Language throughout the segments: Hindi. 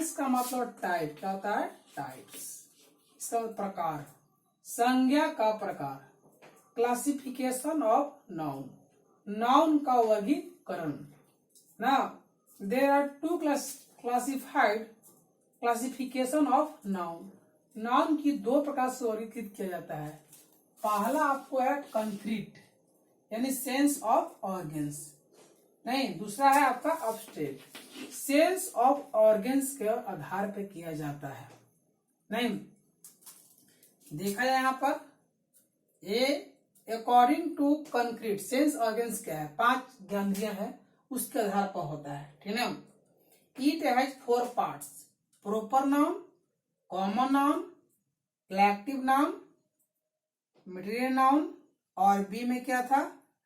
काइंड्स का मतलब टाइप, क्या होता है? टाइप्स। इसका प्रकार, संज्ञा का प्रकार। क्लासिफिकेशन ऑफ नाउन, नाउन का वर्गीकरण। Now there are two classification of noun. Noun की दो प्रकार से वर्गीकृत किया जाता है। पहला आपको है कंक्रीट यानी सेंस ऑफ ऑर्गन्स, नहीं, दूसरा है आपका अब्स्ट्रैक्ट, सेंस ऑफ ऑर्गन्स के आधार पर किया जाता है। नहीं, देखा जाए यहाँ पर a according to concrete sense organs क्या है? 5 ज्ञानेंद्रियां है, उसके आधार पर होता है, ठीक है। It has 4 parts, proper noun, common noun, collective noun, material noun, और बी में क्या था?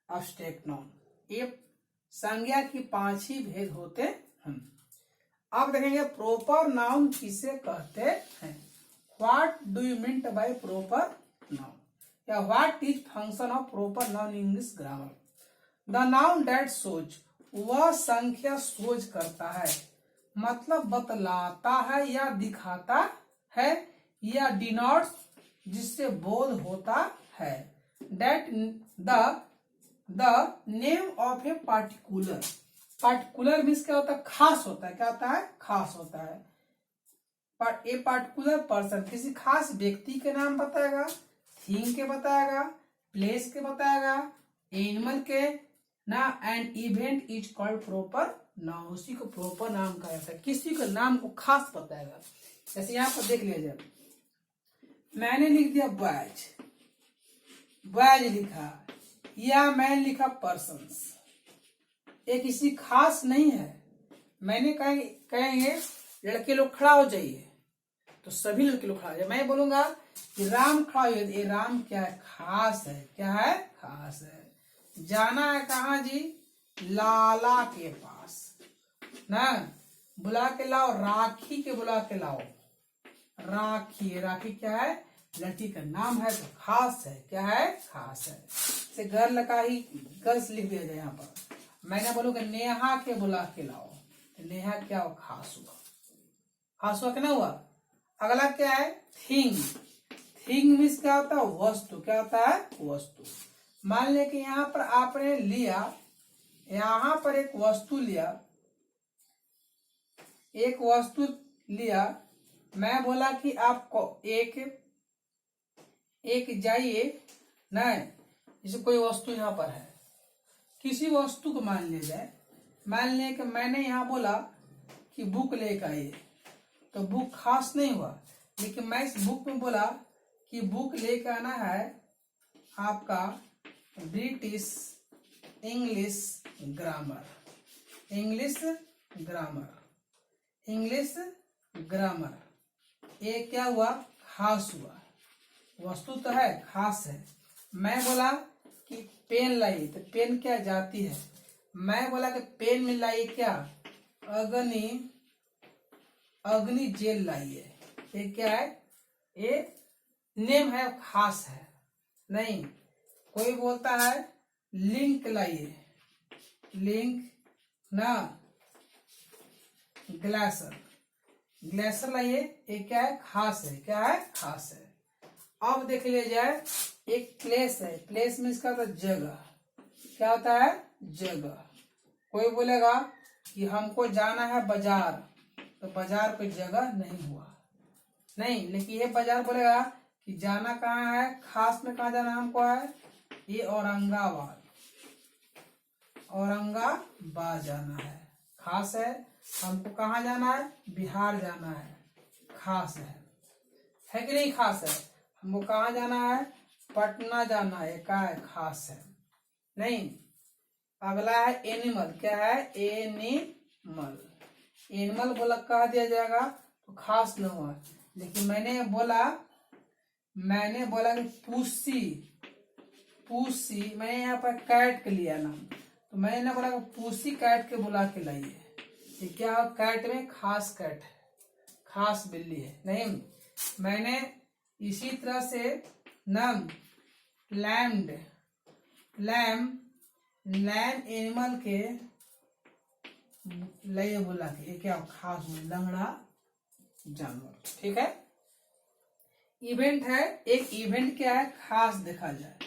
Abstract noun. ये संज्ञा की 5 ही भेद होते हैं। अब देखेंगे प्रॉपर नाउन किसे कहते हैं। What do you mean by proper noun, या what is function of proper noun in English grammar? The noun that shows, वह संख्या शोज करता है, मतलब बतलाता है या दिखाता है, या डिनोट्स जिससे बोध होता है। That the name of a particular, particular means क्या होता है? खास होता है। क्या होता है? खास होता है। पर ए पार्टिकुलर पर्सन, किसी खास व्यक्ति के नाम बताएगा, थिंग के बताएगा, प्लेस के बताएगा, एनिमल के ना, and event is called proper noun. उसी को प्रॉपर नाम कहा जाता है, किसी का नाम को खास बताएगा। जैसे यहाँ पर देख लिया जाए, मैंने लिख दिया बॉयज, बॉयज लिखा, या मैंने लिखा पर्सन्स, ये किसी खास नहीं है। मैंने कहेंगे लड़के लोग खड़ा हो जाइए, तो सभी लड़के लोग खड़ा हो जाए। मैं बोलूंगा कि राम खड़ा हो जाइए, ये राम क्या है? खास है। क्या है? खास है। जाना है कहाँ जी? लाला के पास ना, बुला के लाओ, राखी के बुला के लाओ। राखी, राखी क्या है? लड़की का नाम है, तो खास है। क्या है? खास है। से गर्ल का ही गर्ल्स लिख दिया जाए यहाँ पर। मैंने बोलूंगा नेहा के बुला के लाओ, तो नेहा क्या हो? खास हुआ। खास हुआ, क्या हुआ? अगला क्या है? थिंग। थिंग मीन्स क्या होता है? वस्तु। क्या होता है? वस्तु। मान ले कि यहाँ पर आपने लिया, यहाँ पर एक वस्तु लिया, एक वस्तु लिया, मैं बोला कि आपको एक जाइए, नहीं, जैसे कोई वस्तु यहाँ पर है, किसी वस्तु को मान लिया जाए, मान लिया कि मैंने यहाँ बोला कि बुक लेकर आइए, तो बुक खास नहीं हुआ। लेकिन मैं इस बुक में बोला कि बुक लेकर आना है आपका British English grammar, English grammar, English grammar. ये क्या हुआ? खास हुआ। वस्तु तो है, खास है। मैं बोला कि पेन लाइए, तो पेन क्या जाती है? मैं बोला कि पेन में लाइए क्या? अग्नि जेल लाइए। ये क्या है? ये नेम है, खास है। नहीं, कोई बोलता है लिंक लाइए, लिंक ना, ग्लासर, ग्लासर लाइए। ये क्या है? खास है। क्या है? खास है। अब देख लिया जाए, एक प्लेस है, प्लेस में इसका होता है जगह। क्या होता है? जगह। कोई बोलेगा कि हमको जाना है बाजार, तो बाजार कोई जगह नहीं हुआ, नहीं। लेकिन ये बाजार बोलेगा कि जाना कहाँ है, खास में कहाँ जाना हमको है? ये औरंगाबाद, औरंगाबाद जाना है, खास है। हमको कहाँ जाना है? बिहार जाना है, खास है कि नहीं? खास है। हमको कहाँ जाना है? पटना जाना है, क्या है? खास है, नहीं। अगला है एनिमल। क्या है? एनिमल, एनिमल बोला कह दिया जाएगा तो खास न हुआ। लेकिन मैंने बोला कि पूसी, पूसी, मैंने यहाँ पर कैट के लिया नाम, तो मैंने बोला कि पूसी कैट के बुला के लाइए। ये क्या? कैट में खास कैट है, खास बिल्ली है, नहीं। मैंने इसी तरह से नाम लैम्ड, लैम एनिमल के लाइए बुला के, ये क्या? खास, लंगड़ा जानवर। ठीक है। इवेंट है, एक इवेंट क्या है, खास देखा जाए,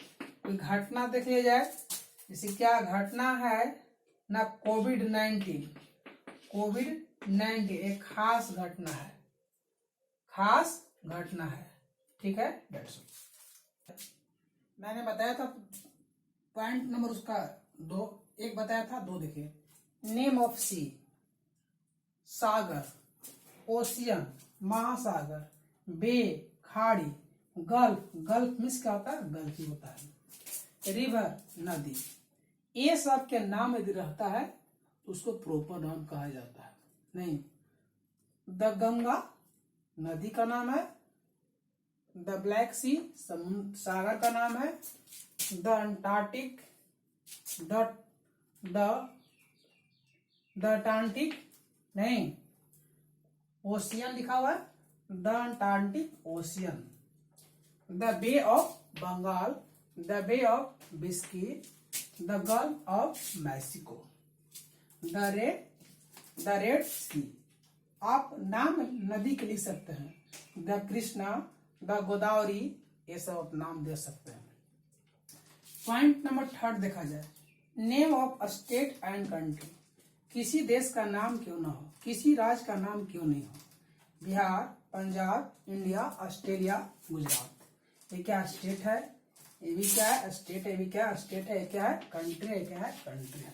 कोई घटना देख लिया जाए। जैसे क्या घटना है ना, कोविड-19 एक खास घटना है, खास घटना है। ठीक है। मैंने बताया था पॉइंट नंबर उसका 2, एक बताया था, 2 देखिए। नेम ऑफ सी, सागर, ओशियन महासागर, बे खाड़ी, गल्फ, गल्फ मीन्स क्या होता है, गल्फ ही होता है, रिवर नदी। ये सब के नाम यदि रहता है तो उसको प्रॉपर नाम कहा जाता है। नहीं, द गंगा नदी का नाम है, द ब्लैक सी सागर का नाम है, द अंटार्कटिक द अटलांटिक नहीं, ओशियन लिखा हुआ है, the Antarctic Ocean, the Bay of Bengal, the Bay of Biscay, the Gulf of Mexico, the Red Sea. आप नाम नदी के लिख सकते हैं, द कृष्णा, द गोदावरी, ये सब आप नाम दे सकते हैं। पॉइंट नंबर 3 देखा जाए, name of state and country. किसी देश का नाम क्यों ना हो, किसी राज्य का नाम क्यों नहीं हो, बिहार, पंजाब, इंडिया, ऑस्ट्रेलिया, गुजरात। ये क्या स्टेट है, ये भी क्या है स्टेट है, ये भी क्या स्टेट है, ये क्या है कंट्री है, क्या है कंट्री है।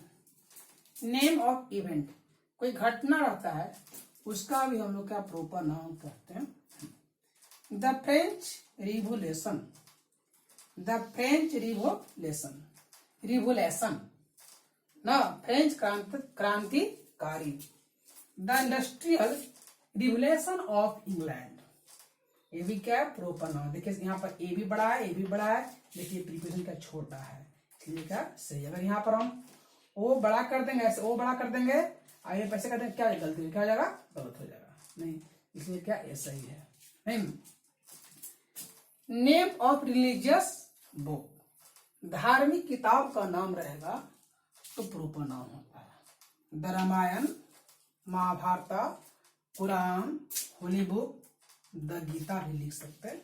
नेम ऑफ इवेंट, कोई घटना रहता है उसका भी हम लोग क्या प्रॉपर नाम कहते हैं। The French revolution, the French revolution ना, फ्रेंच क्रांतिकारी, the industrial revolution of England. ये भी क्या है प्रॉपर नाउन। देखिए यहाँ पर ए भी बड़ा है, ए भी बड़ा है, देखिए प्रीपोजिशन क्या छोटा है, इसलिए क्या सही। अगर यहाँ पर हम ओ बड़ा कर देंगे, ऐसे ओ बड़ा कर देंगे, आगे पैसे कर देंगे, क्या गलती, क्या हो जाएगा, गलत हो जाएगा, नहीं, इसलिए क्या ऐसा ही है। नहीं, नेम ऑफ रिलीजियस बुक, धार्मिक किताब का नाम रहेगा तो प्रॉपर नाम होता है। The Ramayan, Mahabharat, Quran, holy book, the Gita भी लिख सकते हैं,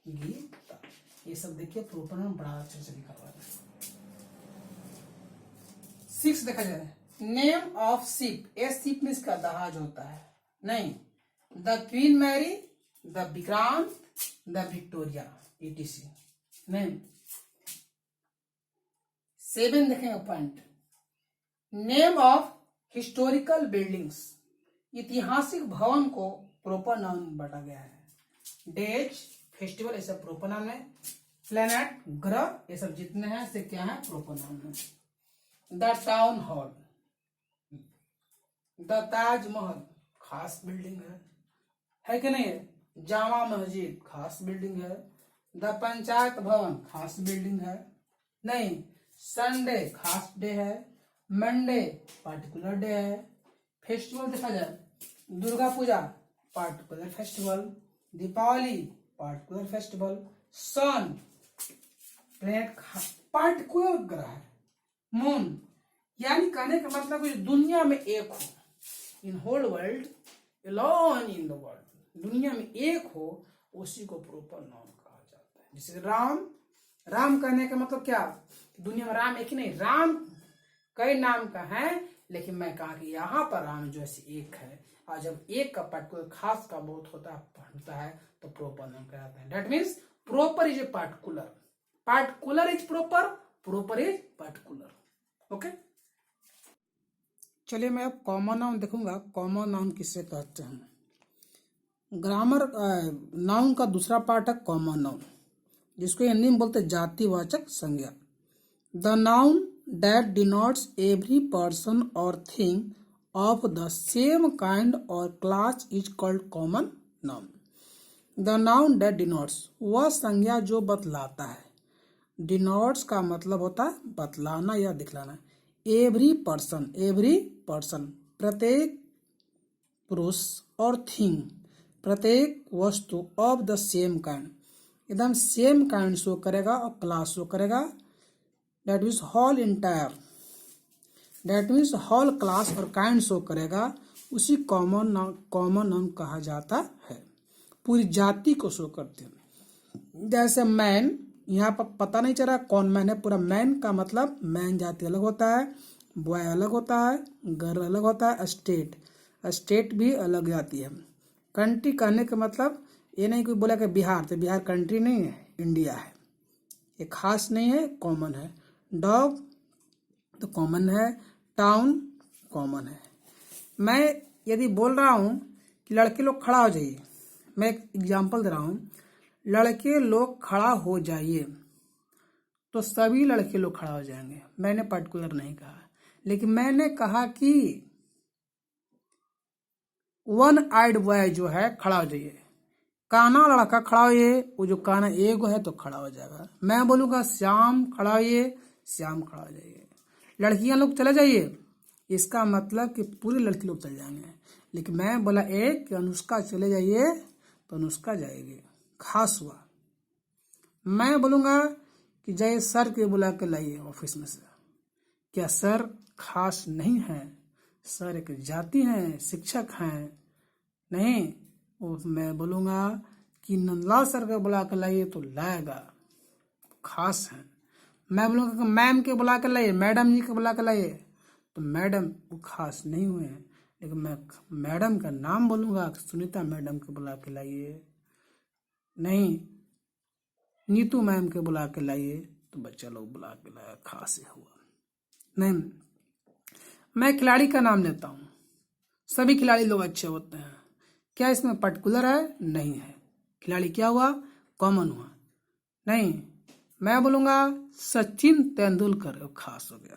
गीता। ये सब देखिए प्रॉपर नाम बड़ा अच्छे से लिखा हुआ है। 6 देखा जाए, name of ship. A ship में इसका जहाज होता है, नहीं, the Queen Mary, the Vikrant, the Victoria, etc। नहीं। 7 देखेंगे point, name of historical buildings. ऐतिहासिक भवन को प्रॉपर नाउन बांटा गया है। डेज, फेस्टिवल, ये सब प्रॉपर नाउन है। प्लेनेट, ग्रह, ये सब जितने हैं से क्या है प्रॉपर नाउन है। The town hall, the Taj Mahal, खास बिल्डिंग है कि नहीं है। जामा मस्जिद, खास बिल्डिंग है। द पंचायत भवन, खास बिल्डिंग है, नहीं। संडे, खास डे है। मंडे, पार्टिकुलर डे है। फेस्टिवल देखा जाए, Durga Puja, particular festival. Deepavali, particular festival. Sun, planet, particular ग्रह है। मून, यानी कहने का मतलब कुछ दुनिया में एक हो, in whole world, alone in the world, दुनिया में एक हो, उसी को प्रॉपर नाउन कहा जाता है। जैसे राम, राम कहने का मतलब क्या, दुनिया में राम एक ही नहीं, राम कई नाम का है, लेकिन मैं कहा कि यहाँ पर राम जो ऐसे एक है, और जब एक का पार्टिकुलर खास का बहुत होता है तो प्रॉपर नाम कहलाता है। That means proper is a particular, particular is proper, proper is particular. Okay, चलिए मैं अब कॉमन नाउन देखूंगा। कॉमन नाउन किससे कहते हैं। ग्रामर नाउन का दूसरा पार्ट है कॉमन नाउन, जिसको हिंदी में बोलते हैं जातिवाचक संज्ञा। The noun that denotes every person or thing of the same kind or class is called common noun. The noun that denotes, वह संज्ञा जो बतलाता है। denotes का मतलब होता है बतलाना या दिखलाना। every person, प्रत्येक पुरुष, और thing, प्रत्येक वस्तु, of the same kind, एकदम सेम काइंड शो करेगा और क्लास शो करेगा। That means whole entire, that means whole class और kind शो करेगा, उसी कॉमन नाउन कहा जाता है। पूरी जाति को शो करते हैं। जैसे मैन, यहाँ पर पता नहीं चल रहा कौन मैन है, पूरा मैन का मतलब मैन जाति अलग होता है, बॉय अलग होता है, गर्ल अलग होता है, स्टेट भी अलग जाती है। कंट्री कहने का मतलब ये नहीं कोई बोला कि बिहार, तो बिहार कंट्री नहीं है, इंडिया है। ये खास नहीं है, कॉमन है। डॉग तो कॉमन है, टाउन कॉमन है। मैं यदि बोल रहा हूँ कि लड़के लोग खड़ा हो जाइए, मैं एक एग्जांपल दे रहा हूँ, लड़के लोग खड़ा हो जाइए, तो सभी लड़के लोग खड़ा हो जाएंगे। मैंने पर्टिकुलर नहीं कहा, लेकिन मैंने कहा कि वन आइड बॉय जो है खड़ा हो जाइए, काना लड़का खड़ा होइए, वो जो काना एक है तो खड़ा हो जाएगा। मैं बोलूंगा श्याम खड़ा होइए, श्याम खड़ा हो जाइए। लड़कियां लोग चले जाइए, इसका मतलब कि पूरे लड़के लोग चले जाएंगे। लेकिन मैं बोला एक कि अनुष्का चले जाइए तो अनुष्का जाएगी, खास हुआ। मैं बोलूंगा कि जाइए सर के बुला के लाइए ऑफिस में से, क्या सर खास नहीं है? सर एक जाति हैं, शिक्षक हैं, नहीं। और मैं बोलूंगा कि नंदलाल सर के बुला के लाइए तो लाएगा, खास है। मैं बोलूंगा कि मैम के बुला के लाइए, मैडम जी के बुला के लाइए, तो मैडम वो खास नहीं हुए हैं। लेकिन मैं मैडम का नाम बोलूंगा, सुनीता मैडम के बुला के लाइए, नहीं नीतू मैम के बुला के लाइए, तो बच्चा लोग बुला के लाया, खास ही हुआ। नहीं, मैं खिलाड़ी का नाम लेता हूँ, सभी खिलाड़ी लोग अच्छे होते हैं, क्या इसमें पर्टिकुलर है? नहीं है। खिलाड़ी क्या हुआ? कॉमन हुआ। नहीं, मैं बोलूंगा सचिन तेंदुलकर, खास हो गया,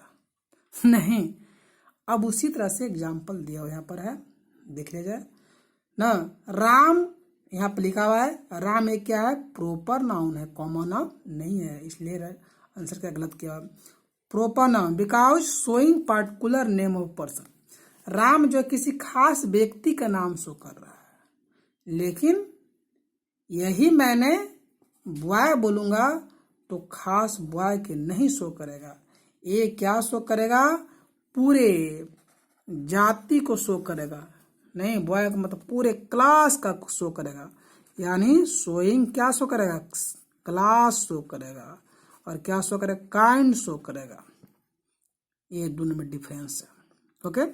नहीं। अब उसी तरह से एग्जाम्पल दिया हुआ यहाँ पर है, देख लीजिए ना। राम यहाँ पर लिखा हुआ है, राम एक क्या है? प्रॉपर नाउन है, कॉमन नाउन नहीं है, इसलिए आंसर क्या गलत किया। Proper noun because showing particular name of person. Ram जो किसी खास व्यक्ति का नाम शो कर रहा है, लेकिन यही मैंने बॉय बोलूंगा तो खास बॉय के नहीं शो करेगा। ये क्या शो करेगा? पूरे जाति को शो करेगा, नहीं। बॉय का मतलब पूरे क्लास का शो करेगा, यानी शोइंग क्या शो करेगा? क्लास शो करेगा। और क्या शो करेगा? काइंड शो करेगा। ये दोनों में डिफरेंस है। Okay,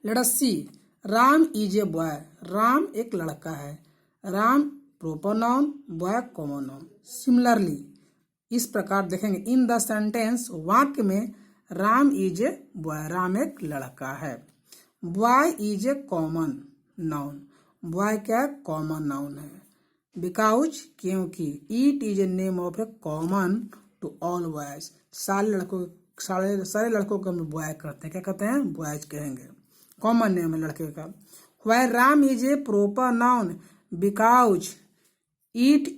let us see. Ram is a boy, Ram एक लड़का है। Ram proper noun, boy common noun. Similarly इस प्रकार देखेंगे, इन द सेंटेंस, वाक्य में Ram is a boy, Ram एक लड़का है। Boy is a common noun, boy क्या कॉमन नाउन है। बिकॉज क्योंकि it is a name of a common to all boys, सारे लड़कों को हम बॉय कहते हैं, क्या कहते हैं? बॉयज कहेंगे, कॉमन नेम है लड़के का। While Ram is a proper noun because it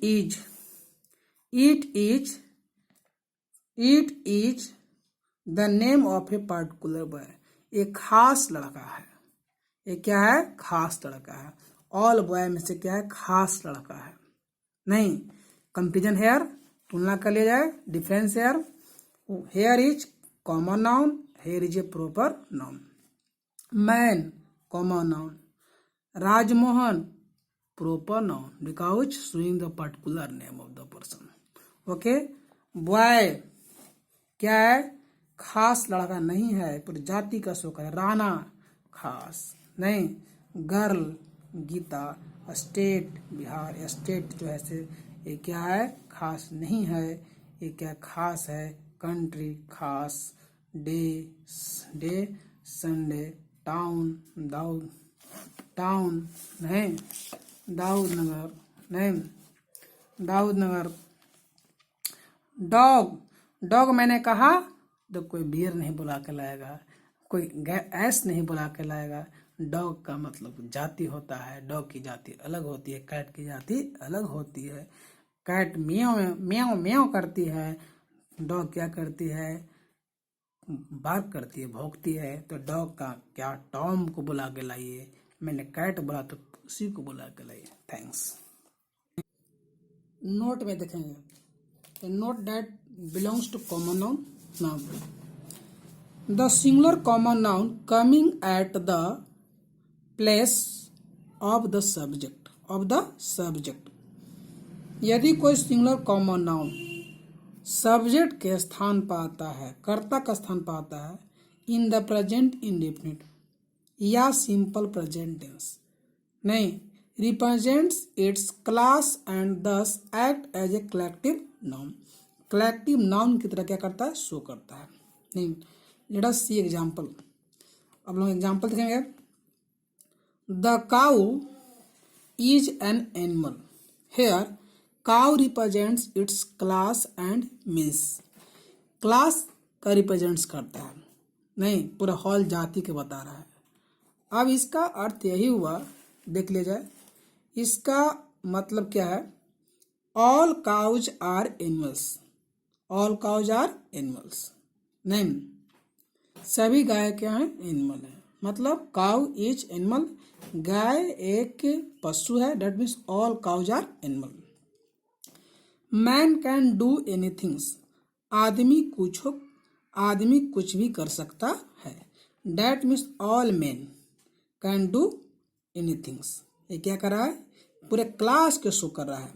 is the name of a particular boy, एक खास लड़का है। ये क्या है? खास लड़का है। ऑल बॉय में से क्या है? खास लड़का है, नहीं। कंपेरिजन हेयर, तुलना कर लिया जाए, difference here. Here is common noun, here is a proper noun. Man common noun, Rajmohan proper noun because showing the particular name of the person. Okay, boy क्या है? खास लड़का नहीं है, पूरी जाति का शो करे। राणा खास नहीं। Girl Gita, state Bihar, state जो है से ये क्या है? खास नहीं है। ये क्या खास है? कंट्री खास। Day Sunday. टाउन नहीं। दाऊदनगर नहीं, दाऊदनगर। डॉग मैंने कहा तो कोई बियर नहीं बुला के लाएगा, कोई ऐस नहीं बुला के लाएगा। डॉग का मतलब जाति होता है, डॉग की जाति अलग होती है, कैट की जाति अलग होती है। कैट म्याऊ म्याऊ करती है, डॉग क्या करती है? बार्क करती है, भौंकती है। तो डॉग का क्या? टॉम को बुला के लाइए। मैंने कैट बोला तो उसी को बुला के लाइए। थैंक्स। नोट में देखेंगे, note that belongs to common noun. The singular common noun coming at the place of the subject. यदि कोई सिंगुलर कॉमन नाउन सब्जेक्ट के स्थान पर आता है, कर्ता का स्थान पर आता है, इन द प्रेजेंट इंडेफिनिट या सिंपल प्रेजेंट टेंस, नहीं, represents its class and thus act as a collective noun, collective noun की तरह क्या करता है, शो करता है। नहीं, लेट अस सी एग्जांपल। अब लोग एग्जांपल देखेंगे। The cow is an animal, here cow represents its class and means, class का रिप्रेजेंट्स करता है, नहीं, पूरा हॉल जाति के बता रहा है। अब इसका अर्थ यही हुआ, देख लिया जाए, इसका मतलब क्या है, all cows are animals, all cows are animals, नहीं, सभी गाय क्या हैं, एनिमल है, मतलब काउ इज एनिमल, गाय एक पशु है, that means all cows are animal. Man can do anythings, आदमी कुछ भी कर सकता है, that means all man can do anythings. ये क्या कर रहा है, पूरे क्लास के शो कर रहा है।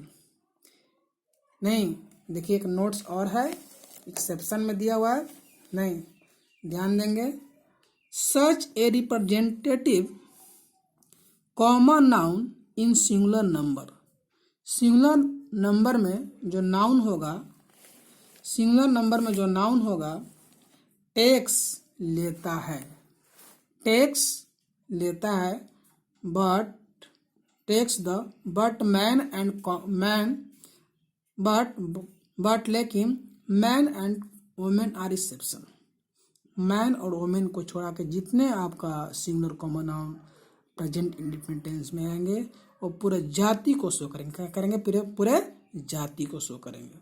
नहीं, देखिए एक नोट्स और है, एक्सेप्शन में दिया हुआ है, नहीं, ध्यान देंगे। Such a representative common noun in singular number, singular number में जो नाउन होगा, सिंगुलर नंबर में जो नाउन होगा टेक्स लेता है, टेक्स लेता है, but takes the, but man and man, but लेकिन man and women are exception, man और वुमेन को छोड़ा के जितने आपका singular common noun present indefinite tense में आएंगे वो पूरे जाति को शो करेंगे, क्या करेंगे, पूरे जाति को शो करेंगे,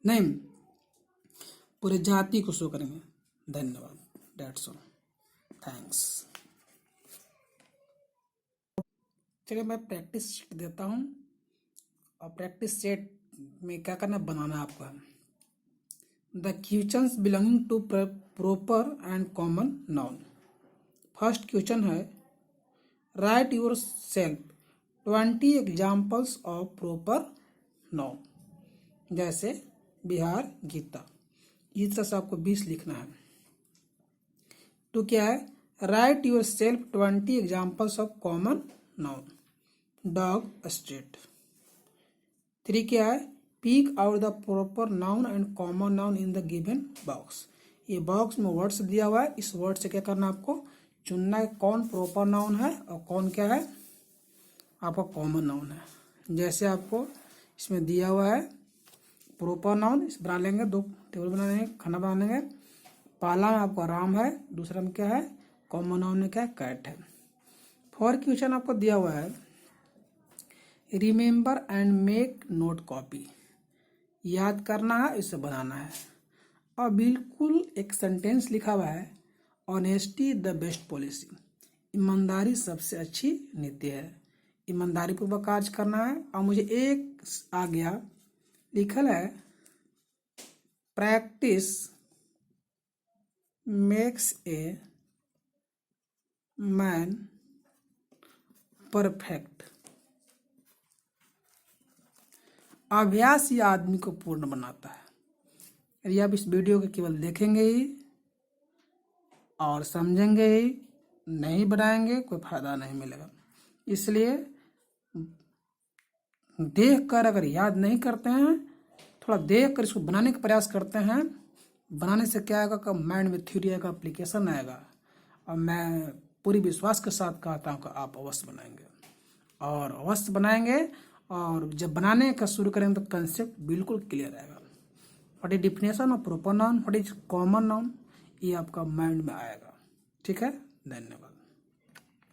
नहीं, पूरे जाति को शो करेंगे। धन्यवाद, दैट्स ऑल, थैंक्स। चलिए मैं प्रैक्टिस सेट देता हूँ, और प्रैक्टिस सेट में क्या करना, बनाना आपका the questions belonging to proper and common noun. First question है, write yourself 20 examples of proper noun, जैसे बिहार गीता, इस तरह से आपको 20 लिखना है। तो क्या है, write yourself 20 examples of common noun, dog straight. 3 क्या है, pick out the proper noun and common noun in the given box. ये बॉक्स में वर्ड्स दिया हुआ है, इस वर्ड से क्या करना, आपको चुनना है कौन प्रॉपर नाउन है और कौन क्या है आपका कॉमन नाउन है। जैसे आपको इसमें दिया हुआ है प्रॉपर नाउन, इस बना लेंगे, 2 टेबल बना लेंगे, खाना बना लेंगे। पहला में आपका राम है, दूसरा में क्या है, कॉमन नाउन में क्या है, कैट है। 4 क्वेश्चन आपको दिया हुआ है, remember and make note copy, याद करना है, इसे बनाना है। और बिल्कुल एक सेंटेंस लिखा हुआ है, ऑनेस्टी द बेस्ट पॉलिसी, ईमानदारी सबसे अच्छी नीति है, ईमानदारी पूर्वक कार्य करना है। और मुझे एक आ गया, लिखल है, practice makes a man perfect, अभ्यास ही आदमी को पूर्ण बनाता है। यदि आप इस वीडियो को केवल देखेंगे ही और समझेंगे ही, नहीं बनाएंगे, कोई फायदा नहीं मिलेगा। इसलिए देख कर अगर याद नहीं करते हैं, थोड़ा देख कर इसको बनाने का प्रयास करते हैं, बनाने से क्या आएगा, कि माइंड में थ्योरी आएगा, एप्लीकेशन आएगा। और मैं पूरी विश्वास के साथ कहता हूँ कि आप अवश्य बनाएंगे, और अवश्य बनाएंगे। और जब बनाने का शुरू करेंगे तो कंसेप्ट बिल्कुल क्लियर आएगा। What is definition of proper noun, what is common noun, ये आपका माइंड में आएगा। ठीक है, धन्यवाद।